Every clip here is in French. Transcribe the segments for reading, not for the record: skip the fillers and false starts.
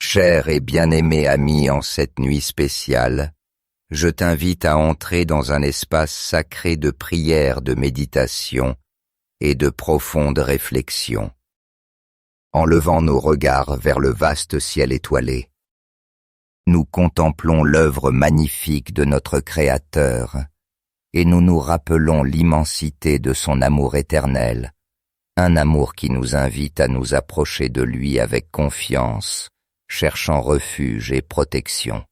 Cher et bien-aimé ami, en cette nuit spéciale, je t'invite à entrer dans un espace sacré de prière, de méditation et de profonde réflexion. En levant nos regards vers le vaste ciel étoilé, nous contemplons l'œuvre magnifique de notre Créateur et nous nous rappelons l'immensité de son amour éternel, un amour qui nous invite à nous approcher de lui avec confiance, cherchant refuge et protection.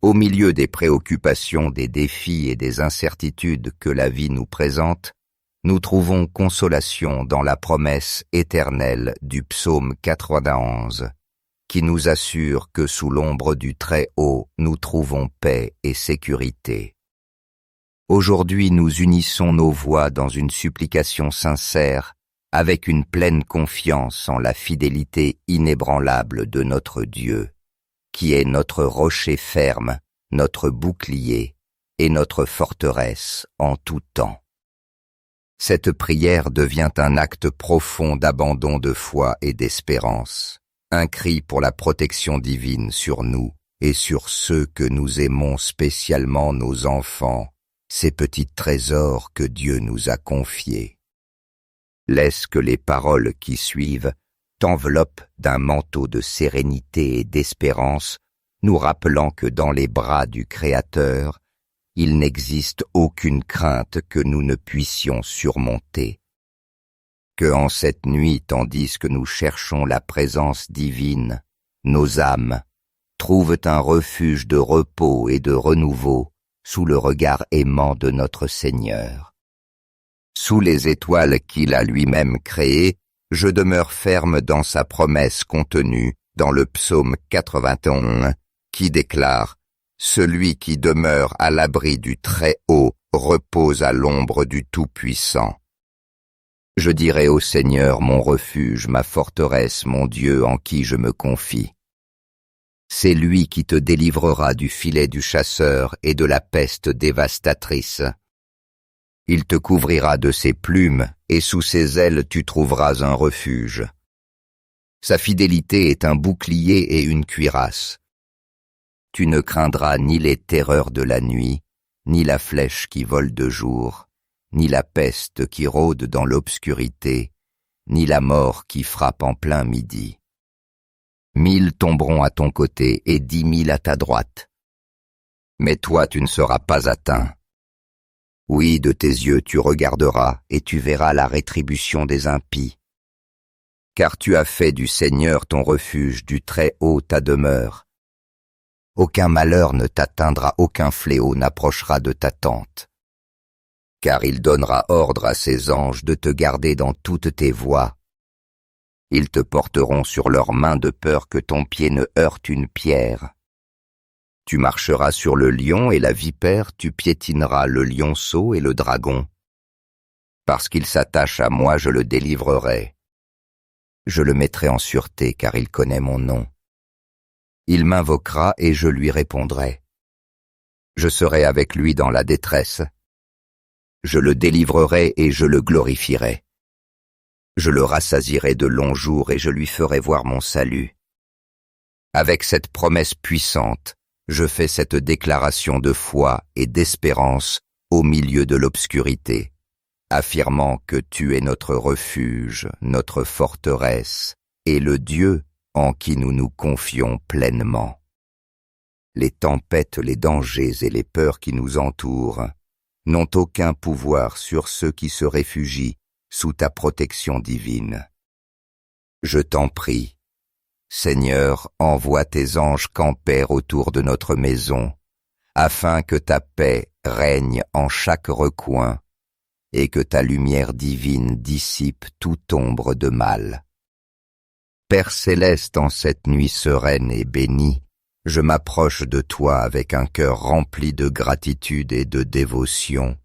Au milieu des préoccupations, des défis et des incertitudes que la vie nous présente, nous trouvons consolation dans la promesse éternelle du psaume 91, qui nous assure que sous l'ombre du Très-Haut, nous trouvons paix et sécurité. Aujourd'hui, nous unissons nos voix dans une supplication sincère, avec une pleine confiance en la fidélité inébranlable de notre Dieu, qui est notre rocher ferme, notre bouclier et notre forteresse en tout temps. Cette prière devient un acte profond d'abandon de foi et d'espérance, un cri pour la protection divine sur nous et sur ceux que nous aimons, spécialement nos enfants, ces petits trésors que Dieu nous a confiés. Laisse que les paroles qui suivent t'enveloppent d'un manteau de sérénité et d'espérance, nous rappelant que dans les bras du Créateur, il n'existe aucune crainte que nous ne puissions surmonter. Que en cette nuit, tandis que nous cherchons la présence divine, nos âmes trouvent un refuge de repos et de renouveau sous le regard aimant de notre Seigneur. Sous les étoiles qu'il a lui-même créées, je demeure ferme dans sa promesse contenue dans le psaume 91, qui déclare « Celui qui demeure à l'abri du Très-Haut repose à l'ombre du Tout-Puissant. » Je dirai au Seigneur mon refuge, ma forteresse, mon Dieu en qui je me confie. C'est lui qui te délivrera du filet du chasseur et de la peste dévastatrice. Il te couvrira de ses plumes, et sous ses ailes tu trouveras un refuge. Sa fidélité est un bouclier et une cuirasse. Tu ne craindras ni les terreurs de la nuit, ni la flèche qui vole de jour, ni la peste qui rôde dans l'obscurité, ni la mort qui frappe en plein midi. 1000 tomberont à ton côté et 10 000 à ta droite. Mais toi tu ne seras pas atteint. Oui, de tes yeux tu regarderas et tu verras la rétribution des impies. Car tu as fait du Seigneur ton refuge, du Très-Haut ta demeure. Aucun malheur ne t'atteindra, aucun fléau n'approchera de ta tente. Car il donnera ordre à ses anges de te garder dans toutes tes voies. Ils te porteront sur leurs mains de peur que ton pied ne heurte une pierre. Tu marcheras sur le lion et la vipère, tu piétineras le lionceau et le dragon. Parce qu'il s'attache à moi, je le délivrerai. Je le mettrai en sûreté, car il connaît mon nom. Il m'invoquera et je lui répondrai. Je serai avec lui dans la détresse. Je le délivrerai et je le glorifierai. Je le rassasierai de longs jours et je lui ferai voir mon salut. Avec cette promesse puissante, je fais cette déclaration de foi et d'espérance au milieu de l'obscurité, affirmant que tu es notre refuge, notre forteresse, et le Dieu en qui nous nous confions pleinement. Les tempêtes, les dangers et les peurs qui nous entourent n'ont aucun pouvoir sur ceux qui se réfugient sous ta protection divine. Je t'en prie, Seigneur, envoie tes anges camper autour de notre maison, afin que ta paix règne en chaque recoin et que ta lumière divine dissipe toute ombre de mal. Père céleste, en cette nuit sereine et bénie, je m'approche de toi avec un cœur rempli de gratitude et de dévotion,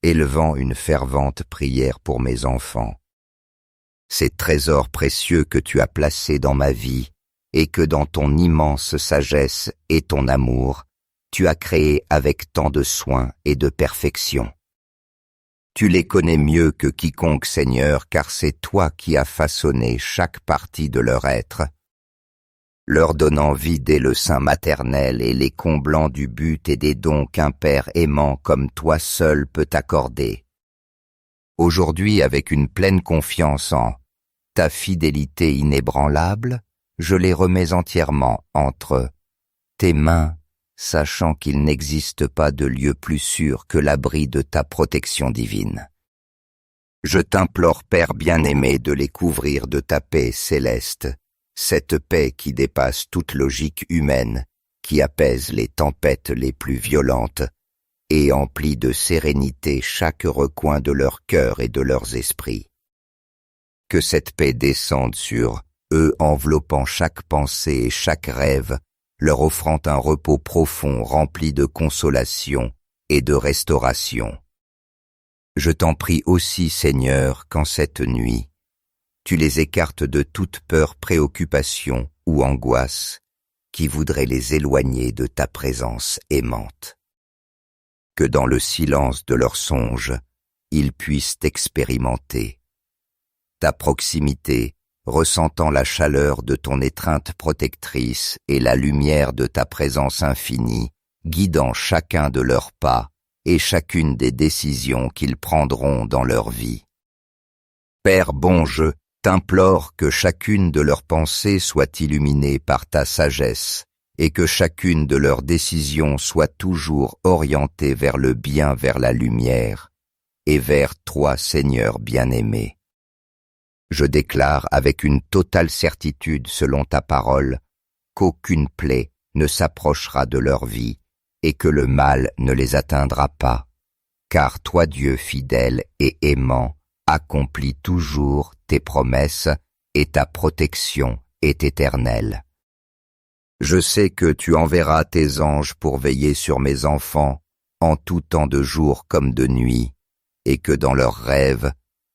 élevant une fervente prière pour mes enfants. Ces trésors précieux que tu as placés dans ma vie et que dans ton immense sagesse et ton amour, tu as créés avec tant de soin et de perfection. Tu les connais mieux que quiconque, Seigneur, car c'est toi qui as façonné chaque partie de leur être. leur donnant vie dès le sein maternel et les comblant du but et des dons qu'un père aimant comme toi seul peut accorder. Aujourd'hui, avec une pleine confiance en ta fidélité inébranlable, je les remets entièrement entre tes mains, sachant qu'il n'existe pas de lieu plus sûr que l'abri de ta protection divine. Je t'implore, Père bien-aimé, de les couvrir de ta paix céleste, cette paix qui dépasse toute logique humaine, qui apaise les tempêtes les plus violentes et emplit de sérénité chaque recoin de leur cœur et de leurs esprits. Que cette paix descende sur eux, enveloppant chaque pensée et chaque rêve, leur offrant un repos profond rempli de consolation et de restauration. Je t'en prie aussi, Seigneur, qu'en cette nuit, tu les écartes de toute peur, préoccupation ou angoisse qui voudrait les éloigner de ta présence aimante. Que dans le silence de leurs songes, ils puissent expérimenter ta proximité, ressentant la chaleur de ton étreinte protectrice et la lumière de ta présence infinie, guidant chacun de leurs pas et chacune des décisions qu'ils prendront dans leur vie. Père bon, je t'implore que chacune de leurs pensées soit illuminée par ta sagesse et que chacune de leurs décisions soit toujours orientée vers le bien, vers la lumière et vers toi, Seigneur bien-aimé. Je déclare avec une totale certitude selon ta parole qu'aucune plaie ne s'approchera de leur vie et que le mal ne les atteindra pas, car toi, Dieu fidèle et aimant, accomplis toujours tes promesses et ta protection est éternelle. Je sais que tu enverras tes anges pour veiller sur mes enfants en tout temps de jour comme de nuit, et que dans leurs rêves,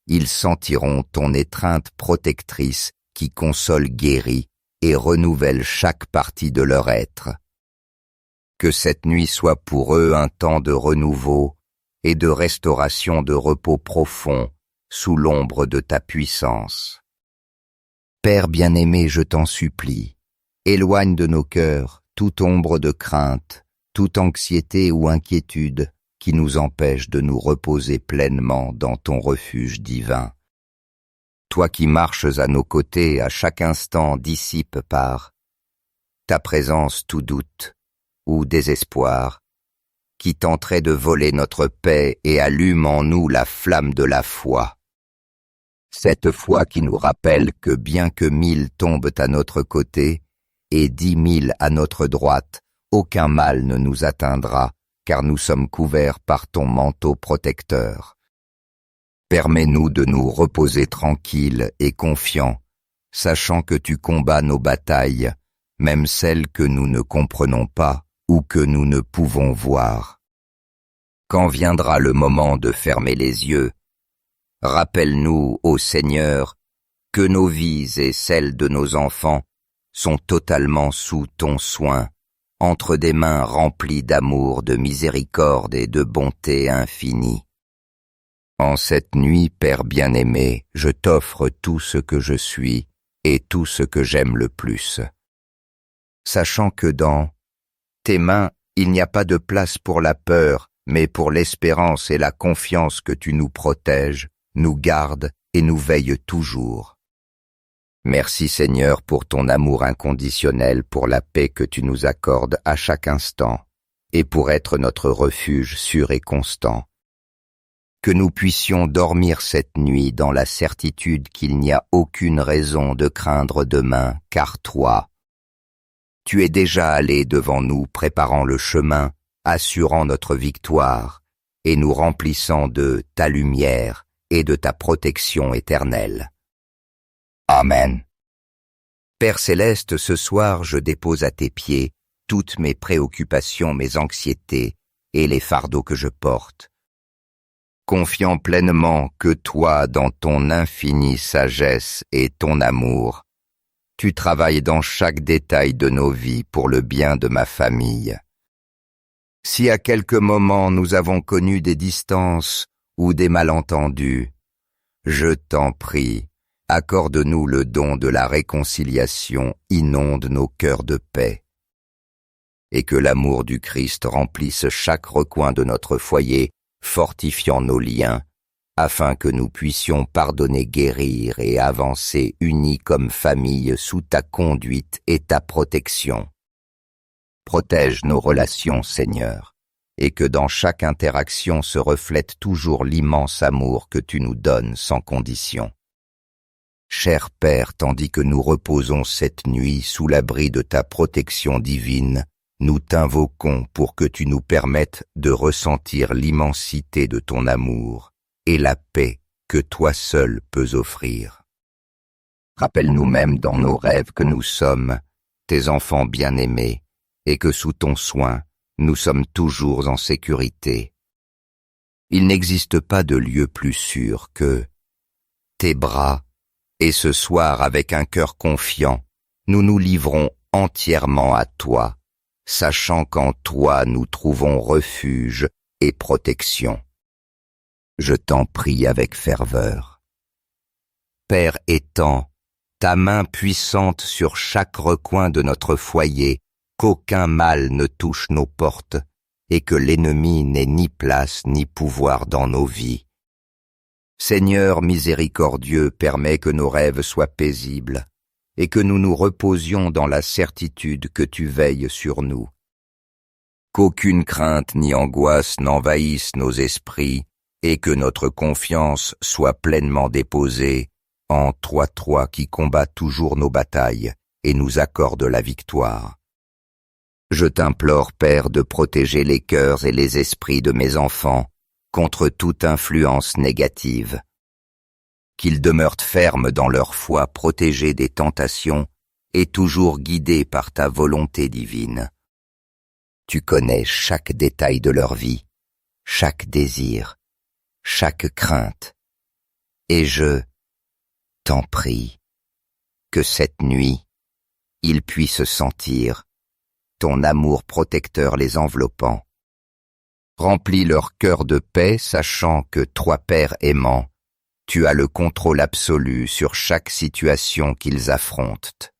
ils sentiront ton étreinte protectrice qui console, guérit et renouvelle chaque partie de leur être. Que cette nuit soit pour eux un temps de renouveau et de restauration, de repos profond sous l'ombre de ta puissance. Père bien-aimé, je t'en supplie, éloigne de nos cœurs toute ombre de crainte, toute anxiété ou inquiétude qui nous empêche de nous reposer pleinement dans ton refuge divin. Toi qui marches à nos côtés à chaque instant, dissipe par ta présence tout doute ou désespoir, qui tenterait de voler notre paix et allume en nous la flamme de la foi. Cette foi qui nous rappelle que bien que 1000 tombent à notre côté et 10 000 à notre droite, aucun mal ne nous atteindra, car nous sommes couverts par ton manteau protecteur. Permets-nous de nous reposer tranquilles et confiants, sachant que tu combats nos batailles, même celles que nous ne comprenons pas ou que nous ne pouvons voir. Quand viendra le moment de fermer les yeux, rappelle-nous, ô Seigneur, que nos vies et celles de nos enfants sont totalement sous ton soin, entre des mains remplies d'amour, de miséricorde et de bonté infinie. En cette nuit, Père bien-aimé, je t'offre tout ce que je suis et tout ce que j'aime le plus. Sachant que dans tes mains, il n'y a pas de place pour la peur, mais pour l'espérance et la confiance que tu nous protèges, nous gardes et nous veilles toujours. Merci Seigneur pour ton amour inconditionnel, pour la paix que tu nous accordes à chaque instant, et pour être notre refuge sûr et constant. Que nous puissions dormir cette nuit dans la certitude qu'il n'y a aucune raison de craindre demain, car toi, tu es déjà allé devant nous préparant le chemin, assurant notre victoire et nous remplissant de ta lumière et de ta protection éternelle. Amen. Père céleste, ce soir je dépose à tes pieds toutes mes préoccupations, mes anxiétés et les fardeaux que je porte, confiant pleinement que toi, dans ton infinie sagesse et ton amour, tu travailles dans chaque détail de nos vies pour le bien de ma famille. Si à quelques moments nous avons connu des distances ou des malentendus, je t'en prie, accorde-nous le don de la réconciliation, inonde nos cœurs de paix, et que l'amour du Christ remplisse chaque recoin de notre foyer, fortifiant nos liens, afin que nous puissions pardonner, guérir et avancer unis comme famille sous ta conduite et ta protection. Protège nos relations, Seigneur, et que dans chaque interaction se reflète toujours l'immense amour que tu nous donnes sans condition. Cher Père, tandis que nous reposons cette nuit sous l'abri de ta protection divine, nous t'invoquons pour que tu nous permettes de ressentir l'immensité de ton amour et la paix que toi seul peux offrir. Rappelle-nous même dans nos rêves que nous sommes tes enfants bien-aimés et que sous ton soin, nous sommes toujours en sécurité. Il n'existe pas de lieu plus sûr que tes bras, et ce soir, avec un cœur confiant, nous nous livrons entièrement à toi, sachant qu'en toi nous trouvons refuge et protection. Je t'en prie avec ferveur. Père étend ta main puissante sur chaque recoin de notre foyer, qu'aucun mal ne touche nos portes, et que l'ennemi n'ait ni place ni pouvoir dans nos vies. Seigneur miséricordieux, permets que nos rêves soient paisibles, et que nous nous reposions dans la certitude que tu veilles sur nous. Qu'aucune crainte ni angoisse n'envahisse nos esprits, et que notre confiance soit pleinement déposée en toi qui combats toujours nos batailles et nous accorde la victoire. Je t'implore, Père, de protéger les cœurs et les esprits de mes enfants contre toute influence négative. Qu'ils demeurent fermes dans leur foi, protégés des tentations et toujours guidés par ta volonté divine. Tu connais chaque détail de leur vie, chaque désir, chaque crainte, et je t'en prie que cette nuit, ils puissent sentir ton amour protecteur les enveloppant. Remplis leur cœur de paix, sachant que toi, Père aimant, tu as le contrôle absolu sur chaque situation qu'ils affrontent.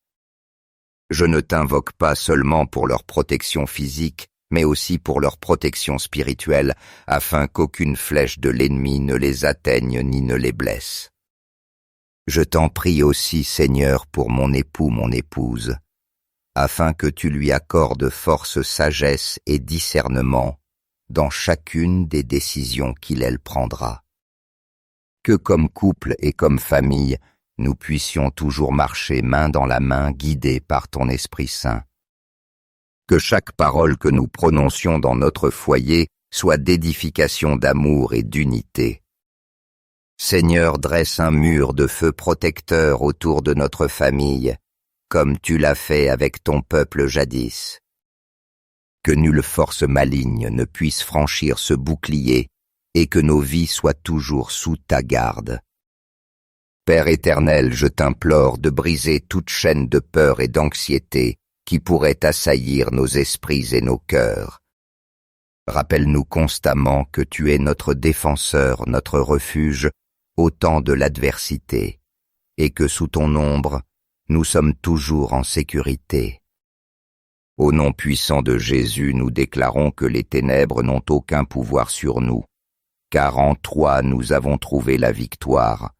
Je ne t'invoque pas seulement pour leur protection physique, mais aussi pour leur protection spirituelle, afin qu'aucune flèche de l'ennemi ne les atteigne ni ne les blesse. Je t'en prie aussi, Seigneur, pour mon époux, mon épouse, afin que tu lui accordes force, sagesse et discernement dans chacune des décisions qu'il prendra. Que comme couple et comme famille, nous puissions toujours marcher main dans la main, guidés par ton Esprit Saint. Que chaque parole que nous prononcions dans notre foyer soit d'édification d'amour et d'unité. Seigneur, dresse un mur de feu protecteur autour de notre famille, comme tu l'as fait avec ton peuple jadis. Que nulle force maligne ne puisse franchir ce bouclier et que nos vies soient toujours sous ta garde. Père éternel, je t'implore de briser toute chaîne de peur et d'anxiété qui pourrait assaillir nos esprits et nos cœurs. Rappelle-nous constamment que tu es notre défenseur, notre refuge au temps de l'adversité, et que sous ton ombre, nous sommes toujours en sécurité. Au nom puissant de Jésus, nous déclarons que les ténèbres n'ont aucun pouvoir sur nous, car en toi nous avons trouvé la victoire.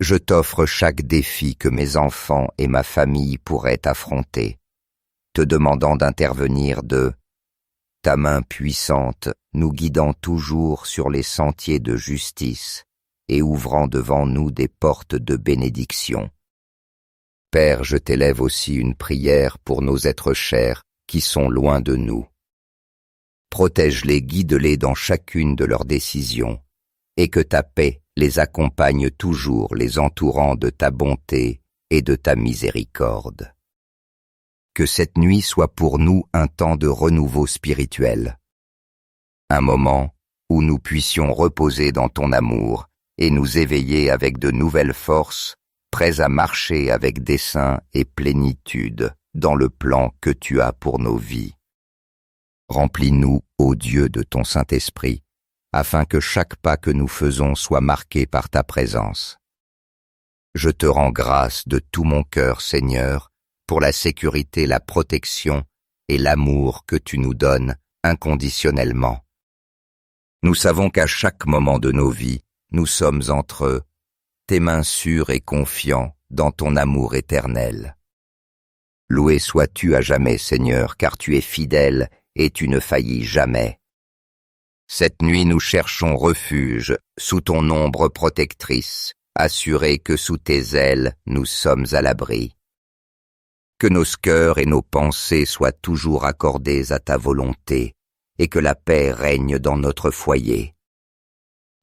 Je t'offre chaque défi que mes enfants et ma famille pourraient affronter, te demandant d'intervenir de ta main puissante, nous guidant toujours sur les sentiers de justice et ouvrant devant nous des portes de bénédiction. Père, je t'élève aussi une prière pour nos êtres chers qui sont loin de nous. Protège-les, guide-les dans chacune de leurs décisions, et que ta paix les accompagne toujours, les entourant de ta bonté et de ta miséricorde. Que cette nuit soit pour nous un temps de renouveau spirituel, un moment où nous puissions reposer dans ton amour et nous éveiller avec de nouvelles forces, prêts à marcher avec dessein et plénitude dans le plan que tu as pour nos vies. Remplis-nous, ô Dieu, de ton Saint-Esprit, afin que chaque pas que nous faisons soit marqué par ta présence. Je te rends grâce de tout mon cœur, Seigneur, pour la sécurité, la protection et l'amour que tu nous donnes inconditionnellement. Nous savons qu'à chaque moment de nos vies, nous sommes entre tes mains sûres et confiants dans ton amour éternel. Loué sois-tu à jamais, Seigneur, car tu es fidèle et tu ne faillis jamais. Cette nuit nous cherchons refuge sous ton ombre protectrice, assurés que sous tes ailes nous sommes à l'abri. Que nos cœurs et nos pensées soient toujours accordés à ta volonté, et que la paix règne dans notre foyer.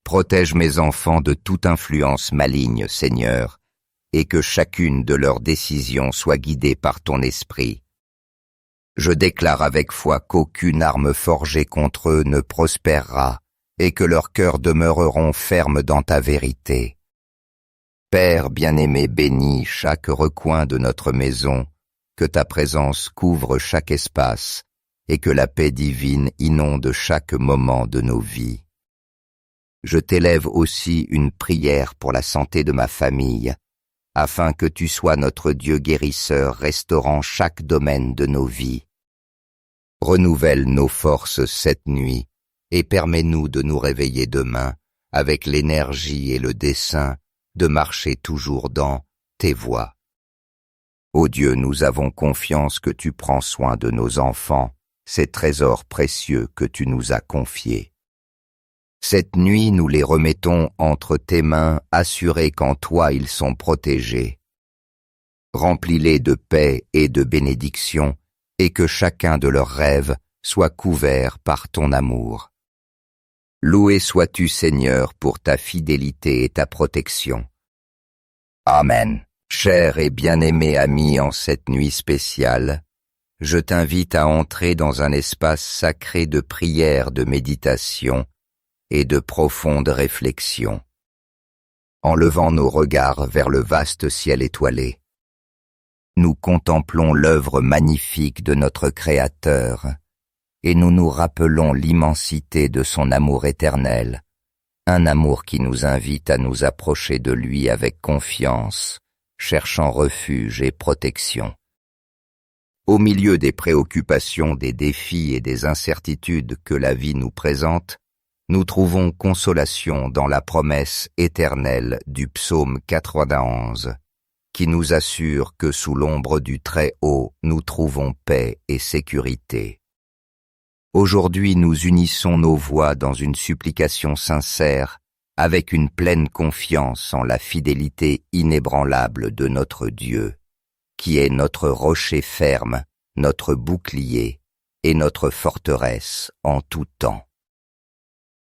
Protège mes enfants de toute influence maligne, Seigneur, et que chacune de leurs décisions soit guidée par ton esprit. Je déclare avec foi qu'aucune arme forgée contre eux ne prospérera, et que leurs cœurs demeureront fermes dans ta vérité. Père bien-aimé, bénis chaque recoin de notre maison, que ta présence couvre chaque espace, et que la paix divine inonde chaque moment de nos vies. Je t'élève aussi une prière pour la santé de ma famille, afin que tu sois notre Dieu guérisseur restaurant chaque domaine de nos vies. Renouvelle nos forces cette nuit et permets-nous de nous réveiller demain avec l'énergie et le dessein de marcher toujours dans tes voies. Ô Dieu, nous avons confiance que tu prends soin de nos enfants, ces trésors précieux que tu nous as confiés. Cette nuit, nous les remettons entre tes mains, assurés qu'en toi ils sont protégés. Remplis-les de paix et de bénédiction, et que chacun de leurs rêves soit couvert par ton amour. Loué sois-tu, Seigneur, pour ta fidélité et ta protection. Amen. Cher et bien-aimé ami, en cette nuit spéciale, je t'invite à entrer dans un espace sacré de prière, de méditation et de profonde réflexion. En levant nos regards vers le vaste ciel étoilé, nous contemplons l'œuvre magnifique de notre Créateur et nous nous rappelons l'immensité de son amour éternel, un amour qui nous invite à nous approcher de lui avec confiance, cherchant refuge et protection. Au milieu des préoccupations, des défis et des incertitudes que la vie nous présente, nous trouvons consolation dans la promesse éternelle du psaume 91, qui nous assure que sous l'ombre du Très-Haut, nous trouvons paix et sécurité. Aujourd'hui, nous unissons nos voix dans une supplication sincère, avec une pleine confiance en la fidélité inébranlable de notre Dieu, qui est notre rocher ferme, notre bouclier et notre forteresse en tout temps.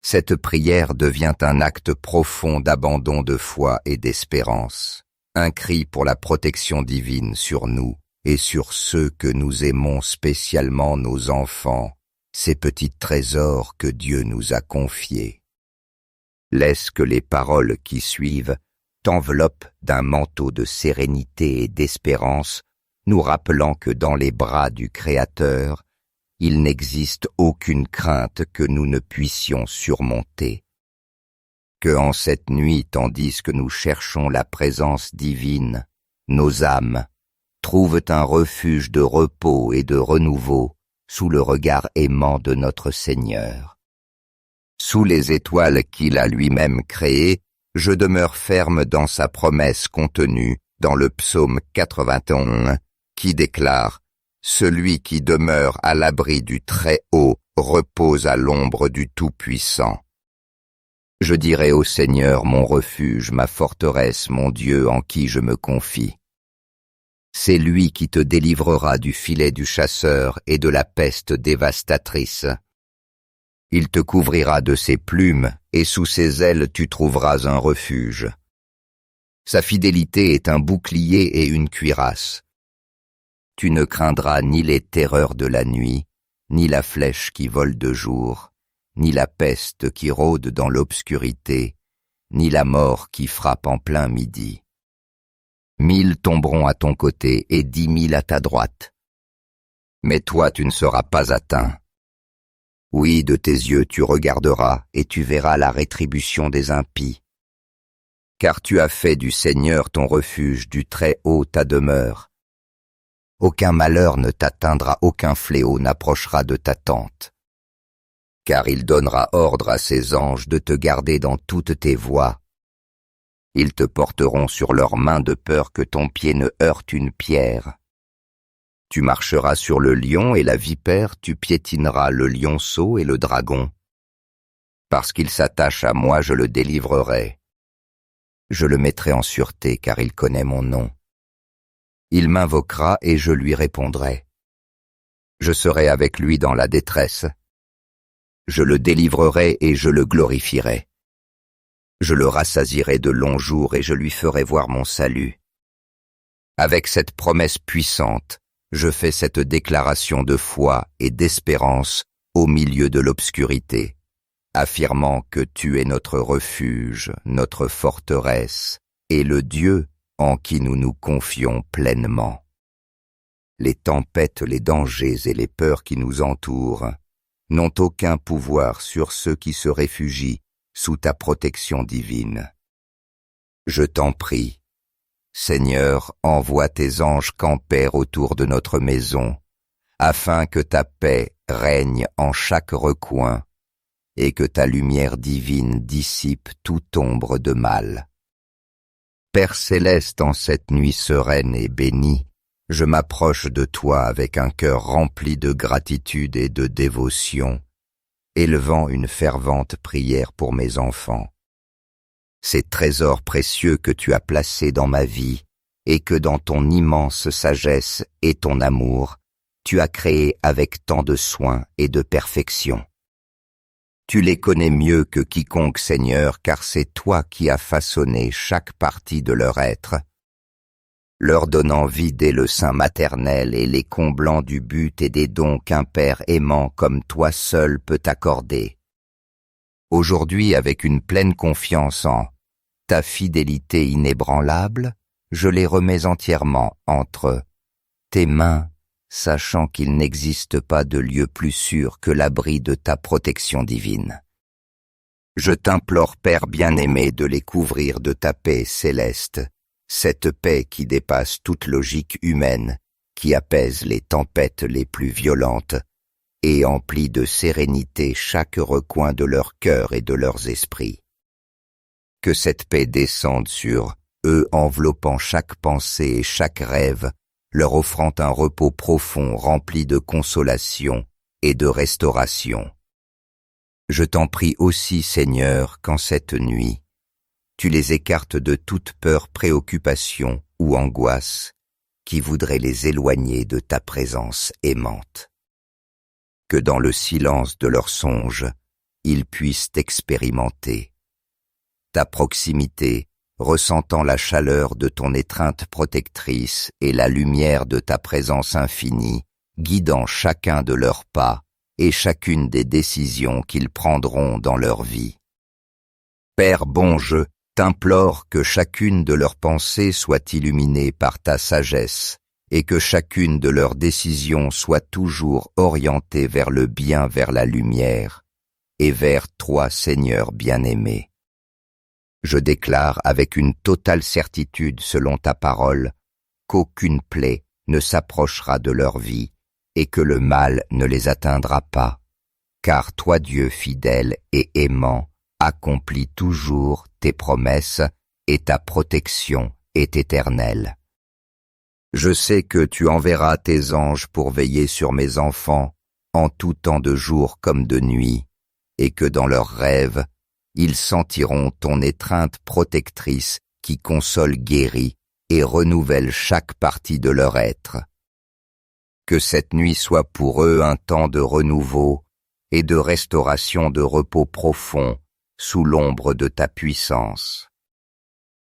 Cette prière devient un acte profond d'abandon de foi et d'espérance, un cri pour la protection divine sur nous et sur ceux que nous aimons, spécialement nos enfants, ces petits trésors que Dieu nous a confiés. Laisse que les paroles qui suivent t'enveloppent d'un manteau de sérénité et d'espérance, nous rappelant que dans les bras du Créateur, il n'existe aucune crainte que nous ne puissions surmonter. Que en cette nuit, tandis que nous cherchons la présence divine, nos âmes trouvent un refuge de repos et de renouveau sous le regard aimant de notre Seigneur. Sous les étoiles qu'il a lui-même créées, je demeure ferme dans sa promesse contenue dans le psaume 91, qui déclare « Celui qui demeure à l'abri du Très-Haut repose à l'ombre du Tout-Puissant. » Je dirai au Seigneur mon refuge, ma forteresse, mon Dieu en qui je me confie. C'est lui qui te délivrera du filet du chasseur et de la peste dévastatrice. Il te couvrira de ses plumes, et sous ses ailes tu trouveras un refuge. Sa fidélité est un bouclier et une cuirasse. Tu ne craindras ni les terreurs de la nuit, ni la flèche qui vole de jour, ni la peste qui rôde dans l'obscurité, ni la mort qui frappe en plein midi. 1000 tomberont à ton côté et 10 000 à ta droite. Mais toi tu ne seras pas atteint. Oui, de tes yeux tu regarderas et tu verras la rétribution des impies. car tu as fait du Seigneur ton refuge, du Très-Haut ta demeure. Aucun malheur ne t'atteindra, aucun fléau n'approchera de ta tente. Car il donnera ordre à ses anges de te garder dans toutes tes voies. Ils te porteront sur leurs mains de peur que ton pied ne heurte une pierre. Tu marcheras sur le lion et la vipère, tu piétineras le lionceau et le dragon. Parce qu'il s'attache à moi, je le délivrerai. Je le mettrai en sûreté, car il connaît mon nom. Il m'invoquera et je lui répondrai. Je serai avec lui dans la détresse. Je le délivrerai et je le glorifierai. Je le rassasierai de longs jours et je lui ferai voir mon salut. Avec cette promesse puissante, je fais cette déclaration de foi et d'espérance au milieu de l'obscurité, affirmant que tu es notre refuge, notre forteresse, et le Dieu en qui nous nous confions pleinement. Les tempêtes, les dangers et les peurs qui nous entourent n'ont aucun pouvoir sur ceux qui se réfugient sous ta protection divine. Je t'en prie, Seigneur, envoie tes anges campers autour de notre maison, afin que ta paix règne en chaque recoin et que ta lumière divine dissipe toute ombre de mal. Père céleste, en cette nuit sereine et bénie, je m'approche de toi avec un cœur rempli de gratitude et de dévotion, élevant une fervente prière pour mes enfants. Ces trésors précieux que tu as placés dans ma vie et que dans ton immense sagesse et ton amour, tu as créés avec tant de soin et de perfection. Tu les connais mieux que quiconque, Seigneur, car c'est toi qui as façonné chaque partie de leur être, leur donnant vie dès le sein maternel et les comblant du but et des dons qu'un Père aimant comme toi seul peut accorder. Aujourd'hui, avec une pleine confiance en ta fidélité inébranlable, je les remets entièrement entre tes mains, sachant qu'il n'existe pas de lieu plus sûr que l'abri de ta protection divine. Je t'implore, Père bien-aimé, de les couvrir de ta paix céleste, cette paix qui dépasse toute logique humaine, qui apaise les tempêtes les plus violentes et emplit de sérénité chaque recoin de leur cœur et de leurs esprits. Que cette paix descende sur eux, enveloppant chaque pensée et chaque rêve, leur offrant un repos profond rempli de consolation et de restauration. Je t'en prie aussi, Seigneur, qu'en cette nuit, tu les écartes de toute peur, préoccupation ou angoisse qui voudrait les éloigner de ta présence aimante. Que dans le silence de leurs songes, ils puissent expérimenter ta proximité, ressentant la chaleur de ton étreinte protectrice et la lumière de ta présence infinie, guidant chacun de leurs pas et chacune des décisions qu'ils prendront dans leur vie. Père bon, je t'implore que chacune de leurs pensées soit illuminée par ta sagesse et que chacune de leurs décisions soit toujours orientée vers le bien, vers la lumière et vers toi, Seigneur bien-aimé. Je déclare avec une totale certitude selon ta parole qu'aucune plaie ne s'approchera de leur vie et que le mal ne les atteindra pas, car toi, Dieu fidèle et aimant, accomplis toujours tes promesses et ta protection est éternelle. Je sais que tu enverras tes anges pour veiller sur mes enfants en tout temps de jour comme de nuit, et que dans leurs rêves, ils sentiront ton étreinte protectrice qui console, guérit et renouvelle chaque partie de leur être. Que cette nuit soit pour eux un temps de renouveau et de restauration, de repos profond sous l'ombre de ta puissance.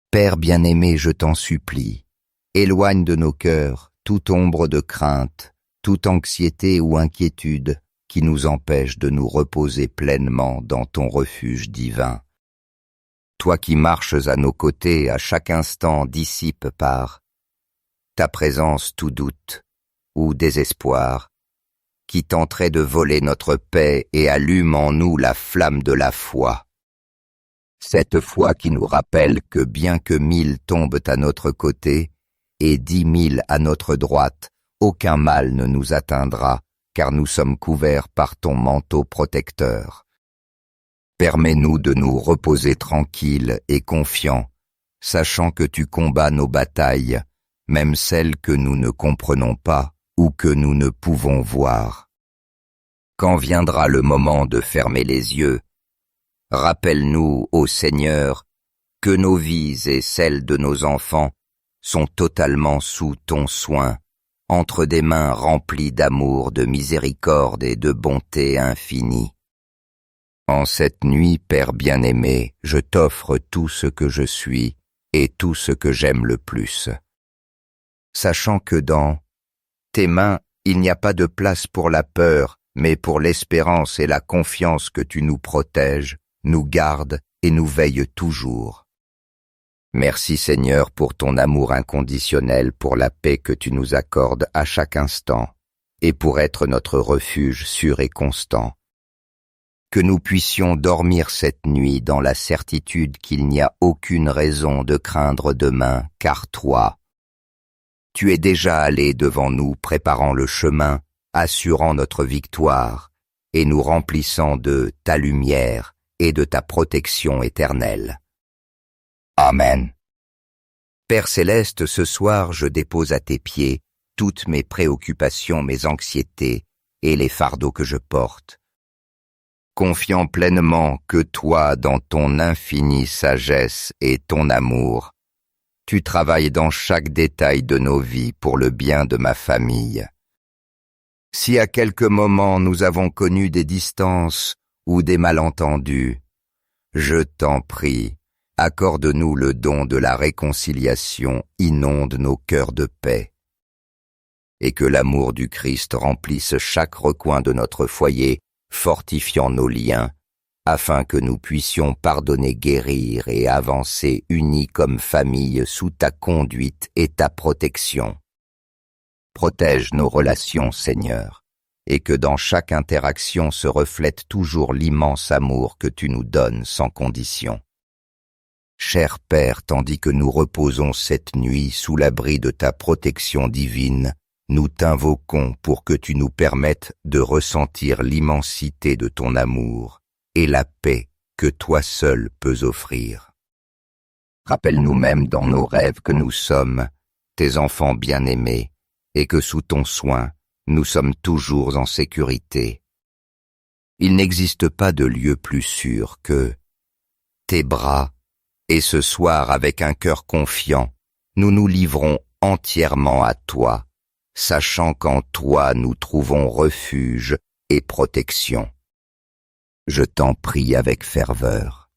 Père bien-aimé, je t'en supplie, éloigne de nos cœurs toute ombre de crainte, toute anxiété ou inquiétude qui nous empêche de nous reposer pleinement dans ton refuge divin. Toi qui marches à nos côtés à chaque instant, dissipe par ta présence tout doute ou désespoir, qui tenterait de voler notre paix et allume en nous la flamme de la foi. Cette foi qui nous rappelle que bien que 1000 tombent à notre côté et 10 000 à notre droite, aucun mal ne nous atteindra, car nous sommes couverts par ton manteau protecteur. Permets-nous de nous reposer tranquilles et confiants, sachant que tu combats nos batailles, même celles que nous ne comprenons pas ou que nous ne pouvons voir. Quand viendra le moment de fermer les yeux, rappelle-nous, ô Seigneur, que nos vies et celles de nos enfants sont totalement sous ton soin, entre des mains remplies d'amour, de miséricorde et de bonté infinie. En cette nuit, Père bien-aimé, je t'offre tout ce que je suis et tout ce que j'aime le plus. Sachant que dans tes mains, il n'y a pas de place pour la peur, mais pour l'espérance et la confiance que tu nous protèges, nous gardes et nous veilles toujours. Merci Seigneur pour ton amour inconditionnel, pour la paix que tu nous accordes à chaque instant, et pour être notre refuge sûr et constant. Que nous puissions dormir cette nuit dans la certitude qu'il n'y a aucune raison de craindre demain, car toi, tu es déjà allé devant nous préparant le chemin, assurant notre victoire et nous remplissant de ta lumière et de ta protection éternelle. Amen. Père céleste, ce soir je dépose à tes pieds toutes mes préoccupations, mes anxiétés et les fardeaux que je porte. Confiant pleinement que toi, dans ton infinie sagesse et ton amour, tu travailles dans chaque détail de nos vies pour le bien de ma famille. Si à quelques moments nous avons connu des distances ou des malentendus, je t'en prie, accorde-nous le don de la réconciliation, inonde nos cœurs de paix, et que l'amour du Christ remplisse chaque recoin de notre foyer, fortifiant nos liens, afin que nous puissions pardonner, guérir et avancer unis comme famille sous ta conduite et ta protection. Protège nos relations, Seigneur, et que dans chaque interaction se reflète toujours l'immense amour que tu nous donnes sans condition. Cher Père, tandis que nous reposons cette nuit sous l'abri de ta protection divine, nous t'invoquons pour que tu nous permettes de ressentir l'immensité de ton amour et la paix que toi seul peux offrir. Rappelle-nous même dans nos rêves que nous sommes tes enfants bien-aimés et que sous ton soin, nous sommes toujours en sécurité. Il n'existe pas de lieu plus sûr que tes bras, et ce soir, avec un cœur confiant, nous nous livrons entièrement à toi, sachant qu'en toi nous trouvons refuge et protection. Je t'en prie avec ferveur.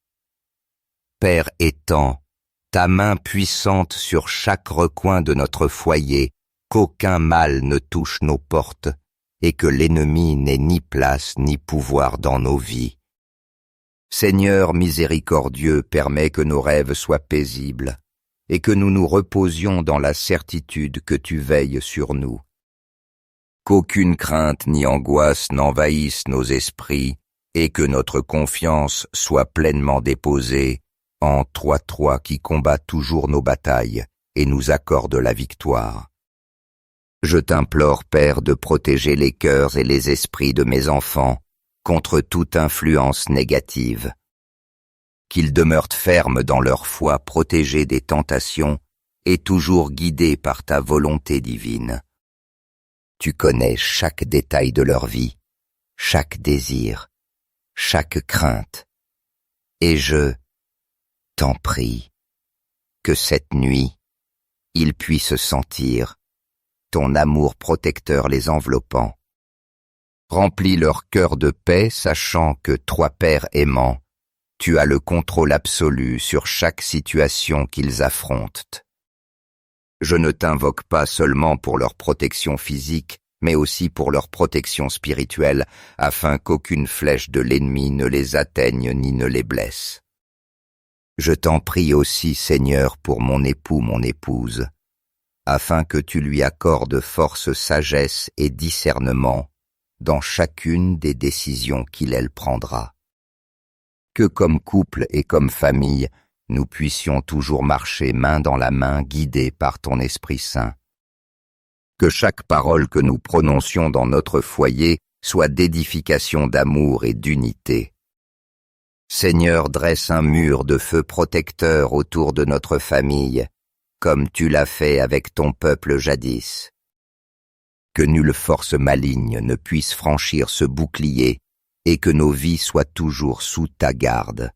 Père étend ta main puissante sur chaque recoin de notre foyer, qu'aucun mal ne touche nos portes et que l'ennemi n'ait ni place ni pouvoir dans nos vies. Seigneur miséricordieux, permets que nos rêves soient paisibles et que nous nous reposions dans la certitude que tu veilles sur nous. Qu'aucune crainte ni angoisse n'envahisse nos esprits et que notre confiance soit pleinement déposée en toi qui combats toujours nos batailles et nous accorde la victoire. Je t'implore, Père, de protéger les cœurs et les esprits de mes enfants contre toute influence négative. Qu'ils demeurent fermes dans leur foi, protégés des tentations et toujours guidés par ta volonté divine. Tu connais chaque détail de leur vie, chaque désir, chaque crainte, et je t'en prie que cette nuit, ils puissent sentir ton amour protecteur les enveloppant. Remplis leur cœur de paix, sachant que toi, Père aimant, tu as le contrôle absolu sur chaque situation qu'ils affrontent. Je ne t'invoque pas seulement pour leur protection physique, mais aussi pour leur protection spirituelle, afin qu'aucune flèche de l'ennemi ne les atteigne ni ne les blesse. Je t'en prie aussi, Seigneur, pour mon époux, mon épouse, afin que tu lui accordes force, sagesse et discernement dans chacune des décisions qu'il elle prendra. que comme couple et comme famille, nous puissions toujours marcher main dans la main, guidés par ton Esprit Saint. Que chaque parole que nous prononcions dans notre foyer soit d'édification d'amour et d'unité. Seigneur, dresse un mur de feu protecteur autour de notre famille, comme tu l'as fait avec ton peuple jadis. Que nulle force maligne ne puisse franchir ce bouclier et que nos vies soient toujours sous ta garde.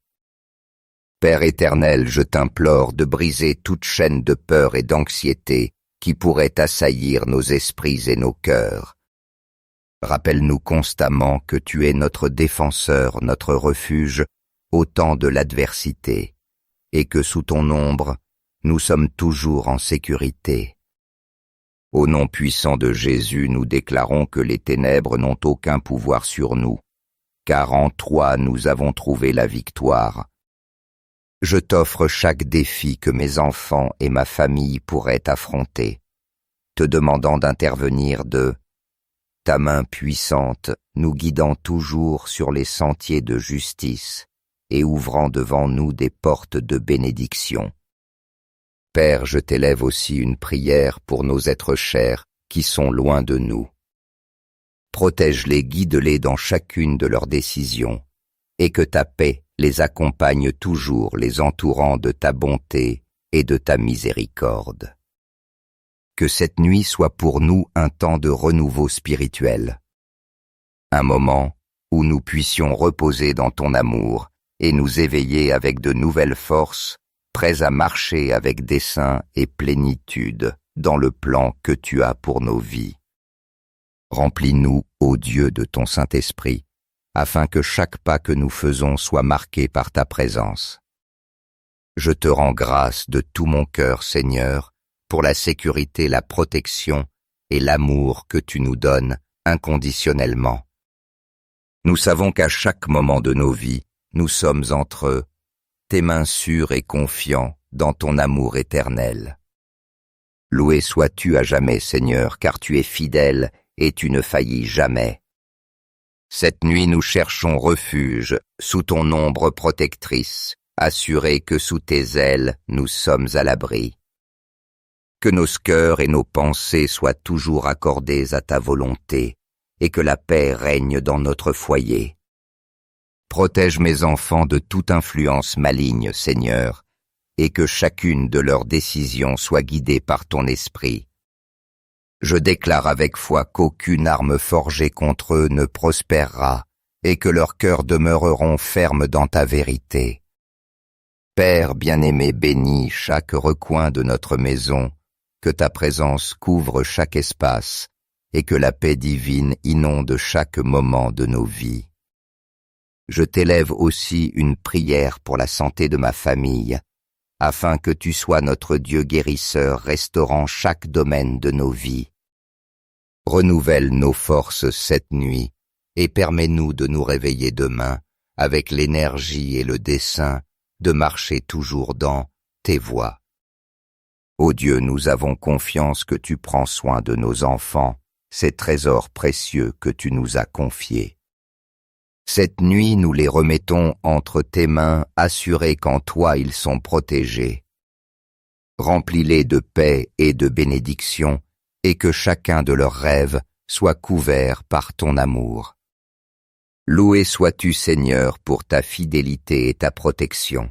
Père éternel, je t'implore de briser toute chaîne de peur et d'anxiété qui pourrait assaillir nos esprits et nos cœurs. Rappelle-nous constamment que tu es notre défenseur, notre refuge au temps de l'adversité, et que sous ton ombre, nous sommes toujours en sécurité. Au nom puissant de Jésus, nous déclarons que les ténèbres n'ont aucun pouvoir sur nous, car en toi nous avons trouvé la victoire. Je t'offre chaque défi que mes enfants et ma famille pourraient affronter, te demandant d'intervenir de ta main puissante, nous guidant toujours sur les sentiers de justice et ouvrant devant nous des portes de bénédiction. Père, je t'élève aussi une prière pour nos êtres chers qui sont loin de nous. Protège-les, guide-les dans chacune de leurs décisions, et que ta paix les accompagne toujours, les entourant de ta bonté et de ta miséricorde. Que cette nuit soit pour nous un temps de renouveau spirituel, un moment où nous puissions reposer dans ton amour et nous éveiller avec de nouvelles forces, prêts à marcher avec dessein et plénitude dans le plan que tu as pour nos vies. Remplis-nous, ô Dieu, de ton Saint-Esprit, afin que chaque pas que nous faisons soit marqué par ta présence. Je te rends grâce de tout mon cœur, Seigneur, pour la sécurité, la protection et l'amour que tu nous donnes inconditionnellement. Nous savons qu'à chaque moment de nos vies, nous sommes entre tes mains sûres et confiants dans ton amour éternel. Loué sois-tu à jamais, Seigneur, car tu es fidèle et tu ne faillis jamais. Cette nuit nous cherchons refuge sous ton ombre protectrice, assurés que sous tes ailes nous sommes à l'abri. Que nos cœurs et nos pensées soient toujours accordés à ta volonté, et que la paix règne dans notre foyer. Protège mes enfants de toute influence maligne, Seigneur, et que chacune de leurs décisions soit guidée par ton esprit. Je déclare avec foi qu'aucune arme forgée contre eux ne prospérera, et que leurs cœurs demeureront fermes dans ta vérité. Père bien-aimé, bénis chaque recoin de notre maison, que ta présence couvre chaque espace, et que la paix divine inonde chaque moment de nos vies. Je t'élève aussi une prière pour la santé de ma famille, afin que tu sois notre Dieu guérisseur restaurant chaque domaine de nos vies. Renouvelle nos forces cette nuit et permets-nous de nous réveiller demain avec l'énergie et le dessein de marcher toujours dans tes voies. Ô Dieu, nous avons confiance que tu prends soin de nos enfants, ces trésors précieux que tu nous as confiés. Cette nuit, nous les remettons entre tes mains, assurés qu'en toi ils sont protégés. Remplis-les de paix et de bénédiction, et que chacun de leurs rêves soit couvert par ton amour. Loué sois-tu, Seigneur, pour ta fidélité et ta protection.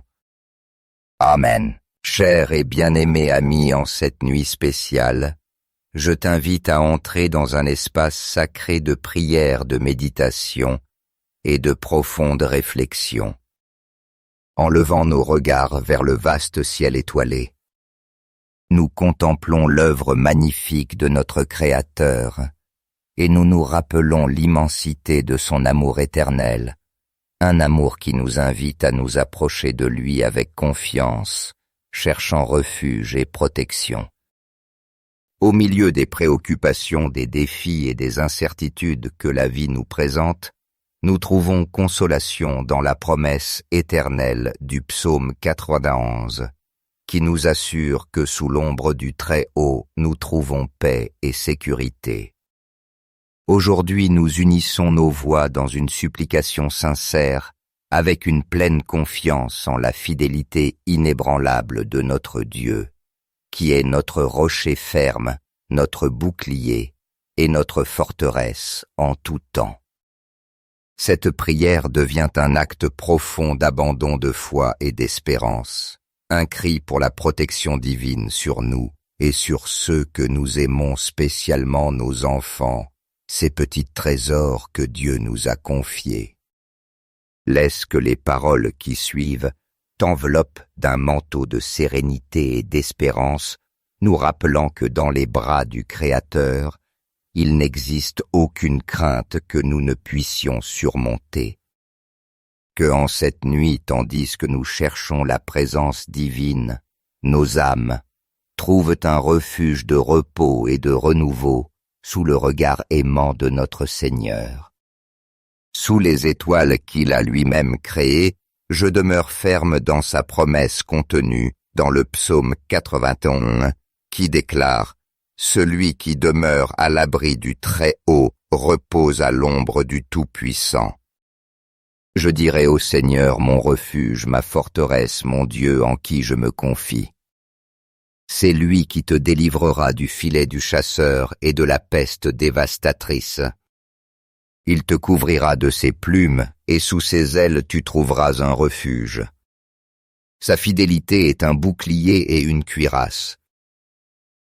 Amen. Cher et bien-aimé ami, en cette nuit spéciale, je t'invite à entrer dans un espace sacré de prière, de méditation et de profonde réflexion. En levant nos regards vers le vaste ciel étoilé, nous contemplons l'œuvre magnifique de notre Créateur et nous nous rappelons l'immensité de son amour éternel, un amour qui nous invite à nous approcher de lui avec confiance, cherchant refuge et protection. Au milieu des préoccupations, des défis et des incertitudes que la vie nous présente, nous trouvons consolation dans la promesse éternelle du psaume 91, qui nous assure que sous l'ombre du Très-Haut, nous trouvons paix et sécurité. Aujourd'hui, nous unissons nos voix dans une supplication sincère avec une pleine confiance en la fidélité inébranlable de notre Dieu, qui est notre rocher ferme, notre bouclier et notre forteresse en tout temps. Cette prière devient un acte profond d'abandon de foi et d'espérance, un cri pour la protection divine sur nous et sur ceux que nous aimons, spécialement nos enfants, ces petits trésors que Dieu nous a confiés. Laisse que les paroles qui suivent t'enveloppent d'un manteau de sérénité et d'espérance, nous rappelant que dans les bras du Créateur, il n'existe aucune crainte que nous ne puissions surmonter. Que en cette nuit, tandis que nous cherchons la présence divine, nos âmes trouvent un refuge de repos et de renouveau sous le regard aimant de notre Seigneur. Sous les étoiles qu'il a lui-même créées, je demeure ferme dans sa promesse contenue dans le psaume 91, qui déclare « Celui qui demeure à l'abri du Très-Haut repose à l'ombre du Tout-Puissant. » Je dirai au Seigneur mon refuge, ma forteresse, mon Dieu en qui je me confie. C'est lui qui te délivrera du filet du chasseur et de la peste dévastatrice. Il te couvrira de ses plumes, et sous ses ailes tu trouveras un refuge. Sa fidélité est un bouclier et une cuirasse.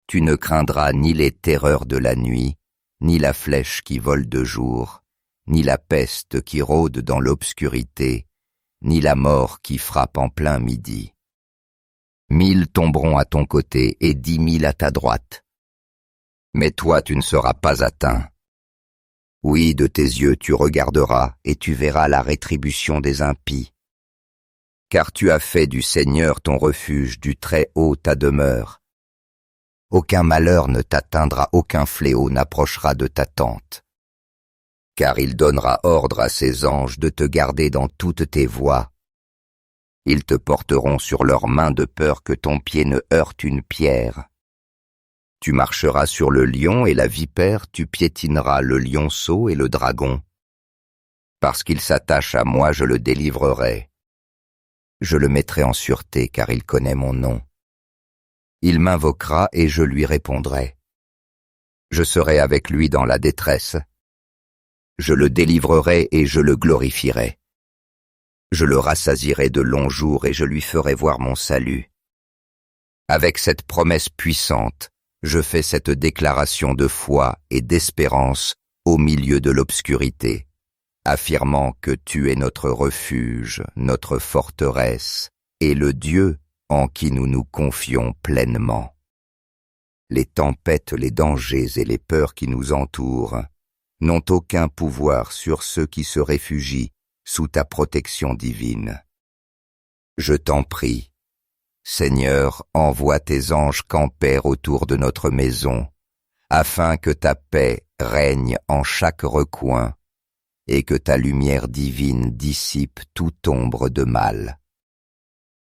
Tu ne craindras ni les terreurs de la nuit, ni la flèche qui vole de jour, ni la peste qui rôde dans l'obscurité, ni la mort qui frappe en plein midi. 1000 tomberont à ton côté et 10 000 à ta droite. Mais toi tu ne seras pas atteint. Oui, de tes yeux tu regarderas et tu verras la rétribution des impies. Car tu as fait du Seigneur ton refuge, du Très-Haut ta demeure. Aucun malheur ne t'atteindra, aucun fléau n'approchera de ta tente. Car il donnera ordre à ses anges de te garder dans toutes tes voies. Ils te porteront sur leurs mains de peur que ton pied ne heurte une pierre. Tu marcheras sur le lion et la vipère, tu piétineras le lionceau et le dragon. Parce qu'il s'attache à moi, je le délivrerai. Je le mettrai en sûreté, car il connaît mon nom. Il m'invoquera et je lui répondrai. Je serai avec lui dans la détresse. Je le délivrerai et je le glorifierai. Je le rassasierai de longs jours et je lui ferai voir mon salut. Avec cette promesse puissante, je fais cette déclaration de foi et d'espérance au milieu de l'obscurité, affirmant que tu es notre refuge, notre forteresse, et le Dieu en qui nous nous confions pleinement. Les tempêtes, les dangers et les peurs qui nous entourent n'ont aucun pouvoir sur ceux qui se réfugient sous ta protection divine. Je t'en prie, Seigneur, envoie tes anges campers autour de notre maison, afin que ta paix règne en chaque recoin et que ta lumière divine dissipe toute ombre de mal.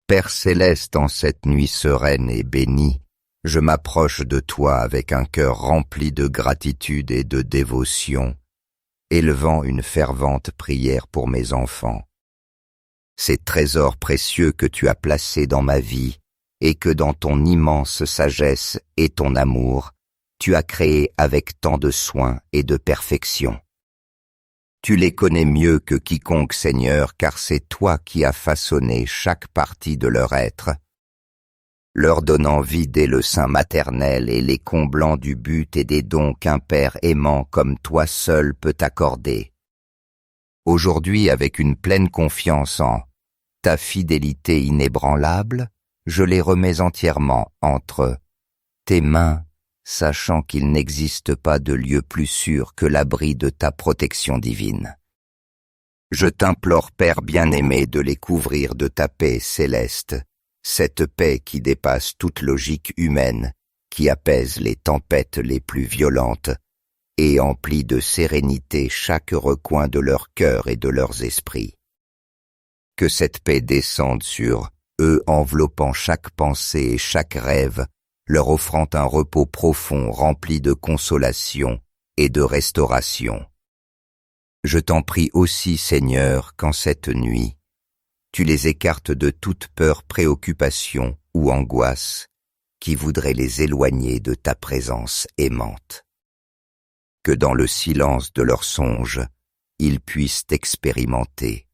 Père céleste, en cette nuit sereine et bénie, je m'approche de toi avec un cœur rempli de gratitude et de dévotion, élevant une fervente prière pour mes enfants. Ces trésors précieux que tu as placés dans ma vie et que dans ton immense sagesse et ton amour, tu as créés avec tant de soin et de perfection. Tu les connais mieux que quiconque, Seigneur, car c'est toi qui as façonné chaque partie de leur être, leur donnant vie dès le sein maternel et les comblant du but et des dons qu'un père aimant comme toi seul peut accorder. Aujourd'hui, avec une pleine confiance en ta fidélité inébranlable, je les remets entièrement entre tes mains, sachant qu'il n'existe pas de lieu plus sûr que l'abri de ta protection divine. Je t'implore, Père bien-aimé, de les couvrir de ta paix céleste, cette paix qui dépasse toute logique humaine, qui apaise les tempêtes les plus violentes et emplit de sérénité chaque recoin de leur cœur et de leurs esprits. Que cette paix descende sur eux, enveloppant chaque pensée et chaque rêve, leur offrant un repos profond rempli de consolation et de restauration. Je t'en prie aussi, Seigneur, qu'en cette nuit, tu les écartes de toute peur, préoccupation ou angoisse qui voudrait les éloigner de ta présence aimante. Que dans le silence de leurs songes, ils puissent expérimenter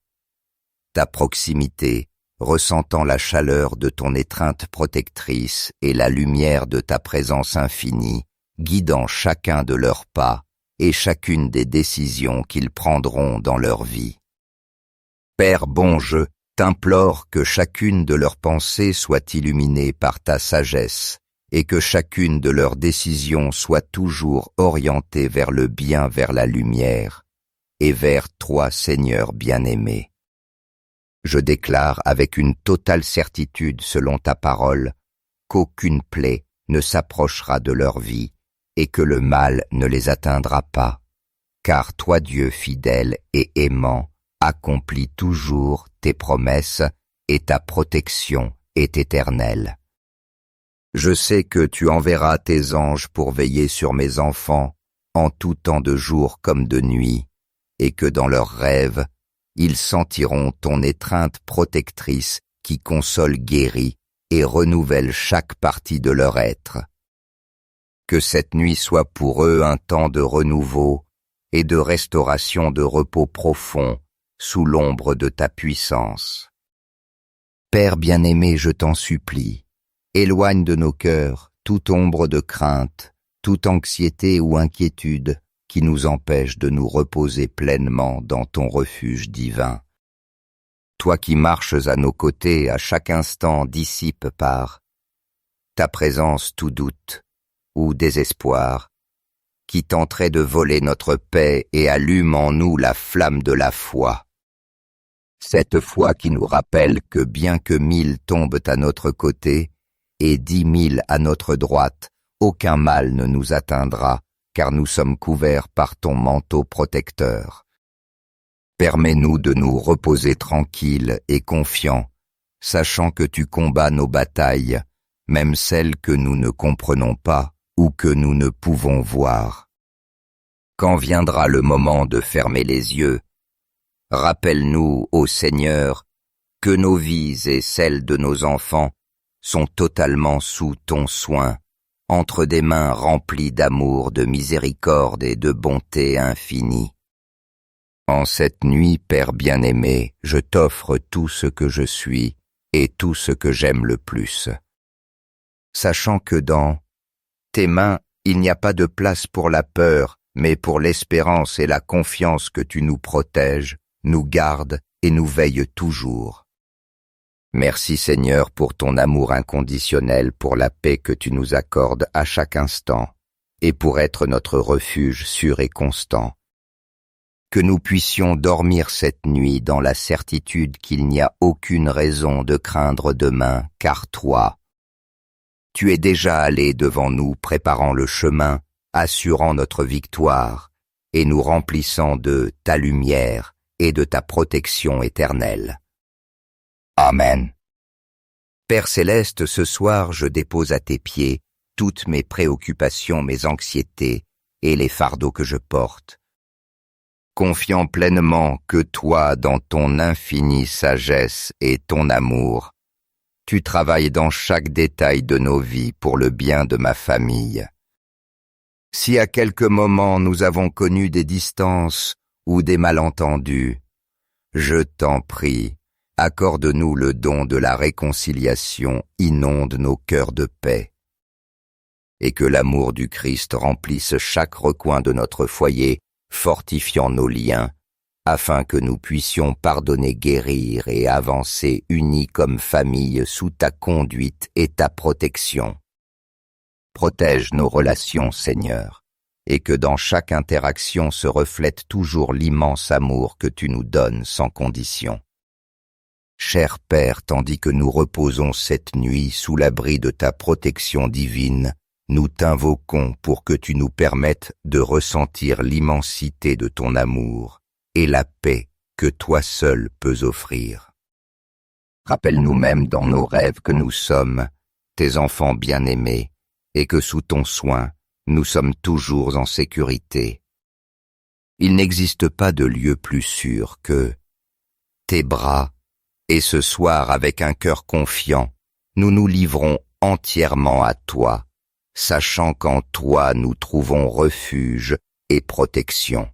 ta proximité, ressentant la chaleur de ton étreinte protectrice et la lumière de ta présence infinie, guidant chacun de leurs pas et chacune des décisions qu'ils prendront dans leur vie. Père bon, je t'implore que chacune de leurs pensées soit illuminée par ta sagesse et que chacune de leurs décisions soit toujours orientée vers le bien, vers la lumière et vers toi, Seigneur bien-aimé. Je déclare avec une totale certitude selon ta parole qu'aucune plaie ne s'approchera de leur vie et que le mal ne les atteindra pas, car toi, Dieu fidèle et aimant, accomplis toujours tes promesses et ta protection est éternelle. Je sais que tu enverras tes anges pour veiller sur mes enfants en tout temps de jour comme de nuit, et que dans leurs rêves, ils sentiront ton étreinte protectrice qui console, guérit et renouvelle chaque partie de leur être. Que cette nuit soit pour eux un temps de renouveau et de restauration, de repos profond sous l'ombre de ta puissance. Père bien-aimé, je t'en supplie, éloigne de nos cœurs toute ombre de crainte, toute anxiété ou inquiétude qui nous empêche de nous reposer pleinement dans ton refuge divin. Toi qui marches à nos côtés à chaque instant, dissipe par ta présence tout doute ou désespoir, qui tenterait de voler notre paix et allume en nous la flamme de la foi. Cette foi qui nous rappelle que bien que 1000 tombent à notre côté et 10 000 à notre droite, aucun mal ne nous atteindra, car nous sommes couverts par ton manteau protecteur. Permets-nous de nous reposer tranquilles et confiants, sachant que tu combats nos batailles, même celles que nous ne comprenons pas ou que nous ne pouvons voir. Quand viendra le moment de fermer les yeux, rappelle-nous, ô Seigneur, que nos vies et celles de nos enfants sont totalement sous ton soin, entre des mains remplies d'amour, de miséricorde et de bonté infinie. En cette nuit, Père bien-aimé, je t'offre tout ce que je suis et tout ce que j'aime le plus, sachant que dans tes mains, il n'y a pas de place pour la peur, mais pour l'espérance et la confiance que tu nous protèges, nous gardes et nous veilles toujours. Merci Seigneur pour ton amour inconditionnel, pour la paix que tu nous accordes à chaque instant, et pour être notre refuge sûr et constant. Que nous puissions dormir cette nuit dans la certitude qu'il n'y a aucune raison de craindre demain, car toi, tu es déjà allé devant nous, préparant le chemin, assurant notre victoire, et nous remplissant de ta lumière et de ta protection éternelle. Amen. Père céleste, ce soir je dépose à tes pieds toutes mes préoccupations, mes anxiétés et les fardeaux que je porte, confiant pleinement que toi, dans ton infinie sagesse et ton amour, tu travailles dans chaque détail de nos vies pour le bien de ma famille. Si à quelques moments nous avons connu des distances ou des malentendus, je t'en prie, accorde-nous le don de la réconciliation, inonde nos cœurs de paix, et que l'amour du Christ remplisse chaque recoin de notre foyer, fortifiant nos liens, afin que nous puissions pardonner, guérir et avancer unis comme famille sous ta conduite et ta protection. Protège nos relations, Seigneur, et que dans chaque interaction se reflète toujours l'immense amour que tu nous donnes sans condition. Cher Père, tandis que nous reposons cette nuit sous l'abri de ta protection divine, nous t'invoquons pour que tu nous permettes de ressentir l'immensité de ton amour et la paix que toi seul peux offrir. Rappelle-nous même dans nos rêves que nous sommes tes enfants bien-aimés et que sous ton soin, nous sommes toujours en sécurité. Il n'existe pas de lieu plus sûr que tes bras, et ce soir, avec un cœur confiant, nous nous livrons entièrement à toi, sachant qu'en toi nous trouvons refuge et protection.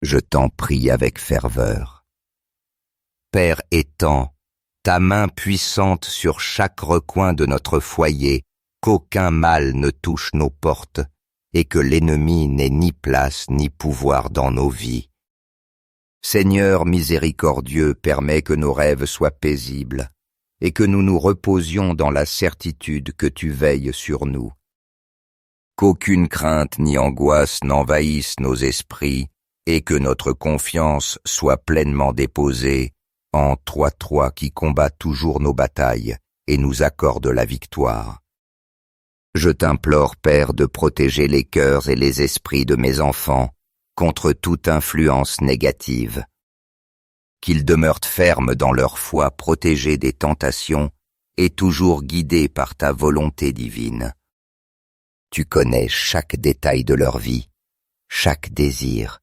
Je t'en prie avec ferveur. Père étend ta main puissante sur chaque recoin de notre foyer, qu'aucun mal ne touche nos portes, et que l'ennemi n'ait ni place ni pouvoir dans nos vies. Seigneur miséricordieux, permets que nos rêves soient paisibles, et que nous nous reposions dans la certitude que tu veilles sur nous. Qu'aucune crainte ni angoisse n'envahisse nos esprits, et que notre confiance soit pleinement déposée en toi qui combats toujours nos batailles et nous accorde la victoire. Je t'implore, Père, de protéger les cœurs et les esprits de mes enfants contre toute influence négative. Qu'ils demeurent fermes dans leur foi, protégés des tentations et toujours guidés par ta volonté divine. Tu connais chaque détail de leur vie, chaque désir,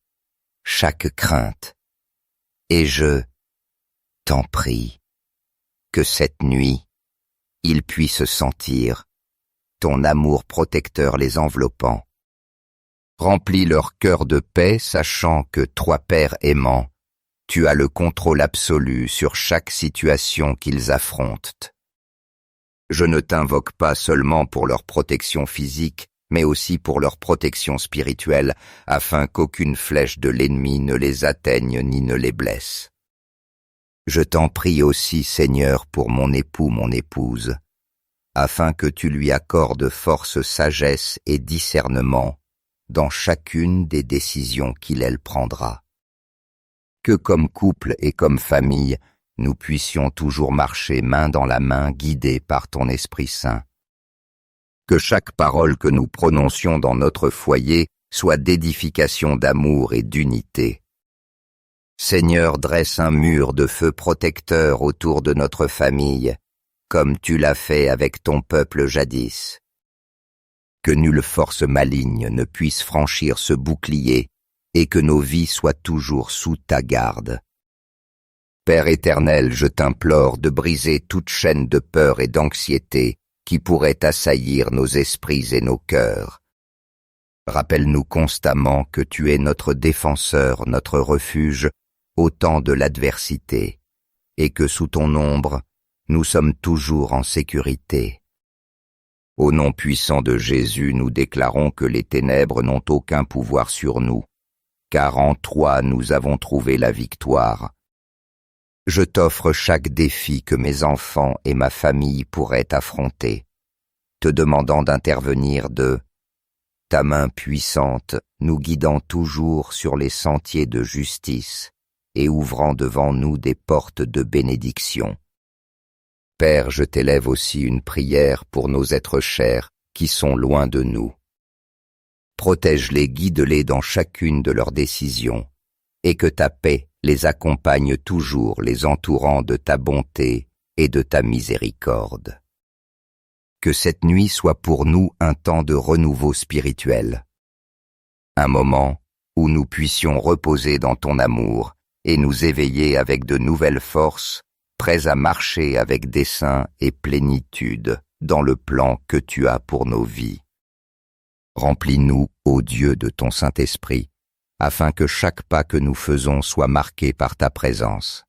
chaque crainte, et je t'en prie que cette nuit, ils puissent sentir ton amour protecteur les enveloppant. Remplis leur cœur de paix, sachant que, toi Père aimant, tu as le contrôle absolu sur chaque situation qu'ils affrontent. Je ne t'invoque pas seulement pour leur protection physique, mais aussi pour leur protection spirituelle, afin qu'aucune flèche de l'ennemi ne les atteigne ni ne les blesse. Je t'en prie aussi, Seigneur, pour mon époux, mon épouse, afin que tu lui accordes force, sagesse et discernement dans chacune des décisions qu'il prendra. Que comme couple et comme famille, nous puissions toujours marcher main dans la main, guidés par ton Esprit Saint. Que chaque parole que nous prononcions dans notre foyer soit d'édification d'amour et d'unité. Seigneur, dresse un mur de feu protecteur autour de notre famille, comme tu l'as fait avec ton peuple jadis. Que nulle force maligne ne puisse franchir ce bouclier et que nos vies soient toujours sous ta garde. Père éternel, je t'implore de briser toute chaîne de peur et d'anxiété qui pourrait assaillir nos esprits et nos cœurs. Rappelle-nous constamment que tu es notre défenseur, notre refuge, au temps de l'adversité, et que sous ton ombre, nous sommes toujours en sécurité. Au nom puissant de Jésus, nous déclarons que les ténèbres n'ont aucun pouvoir sur nous, car en toi nous avons trouvé la victoire. Je t'offre chaque défi que mes enfants et ma famille pourraient affronter, te demandant d'intervenir de ta main puissante, nous guidant toujours sur les sentiers de justice et ouvrant devant nous des portes de bénédiction. Père, je t'élève aussi une prière pour nos êtres chers qui sont loin de nous. Protège-les, guide-les dans chacune de leurs décisions, et que ta paix les accompagne toujours, les entourant de ta bonté et de ta miséricorde. Que cette nuit soit pour nous un temps de renouveau spirituel, un moment où nous puissions reposer dans ton amour et nous éveiller avec de nouvelles forces, prêts à marcher avec dessein et plénitude dans le plan que tu as pour nos vies. Remplis-nous, ô Dieu, de ton Saint-Esprit, afin que chaque pas que nous faisons soit marqué par ta présence.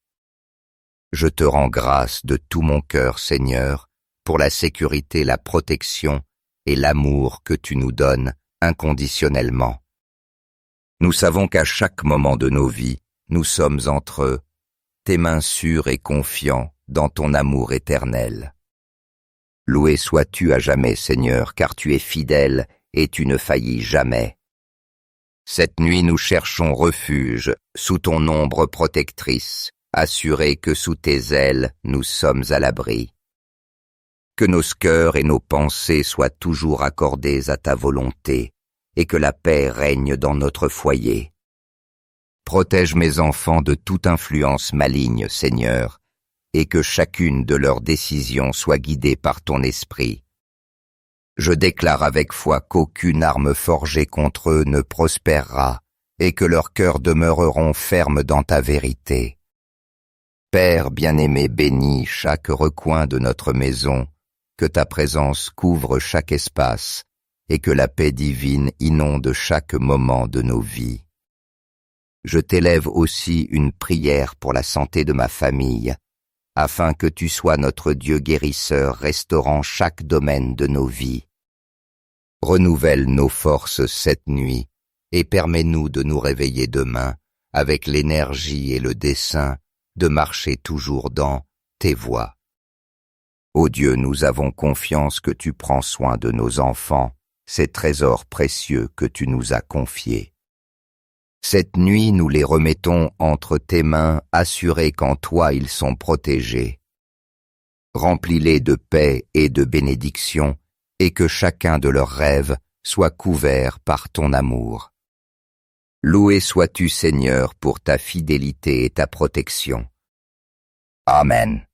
Je te rends grâce de tout mon cœur, Seigneur, pour la sécurité, la protection et l'amour que tu nous donnes inconditionnellement. Nous savons qu'à chaque moment de nos vies, nous sommes entre tes mains sûres et confiants dans ton amour éternel. Loué sois-tu à jamais, Seigneur, car tu es fidèle et tu ne faillis jamais. Cette nuit nous cherchons refuge sous ton ombre protectrice, assurés que sous tes ailes nous sommes à l'abri. Que nos cœurs et nos pensées soient toujours accordés à ta volonté, et que la paix règne dans notre foyer. Protège mes enfants de toute influence maligne, Seigneur, et que chacune de leurs décisions soit guidée par ton esprit. Je déclare avec foi qu'aucune arme forgée contre eux ne prospérera, et que leurs cœurs demeureront fermes dans ta vérité. Père bien-aimé, bénis chaque recoin de notre maison, que ta présence couvre chaque espace, et que la paix divine inonde chaque moment de nos vies. Je t'élève aussi une prière pour la santé de ma famille, afin que tu sois notre Dieu guérisseur restaurant chaque domaine de nos vies. Renouvelle nos forces cette nuit et permets-nous de nous réveiller demain avec l'énergie et le dessein de marcher toujours dans tes voies. Ô Dieu, nous avons confiance que tu prends soin de nos enfants, ces trésors précieux que tu nous as confiés. Cette nuit, nous les remettons entre tes mains, assurés qu'en toi ils sont protégés. Remplis-les de paix et de bénédiction, et que chacun de leurs rêves soit couvert par ton amour. Loué sois-tu, Seigneur, pour ta fidélité et ta protection. Amen.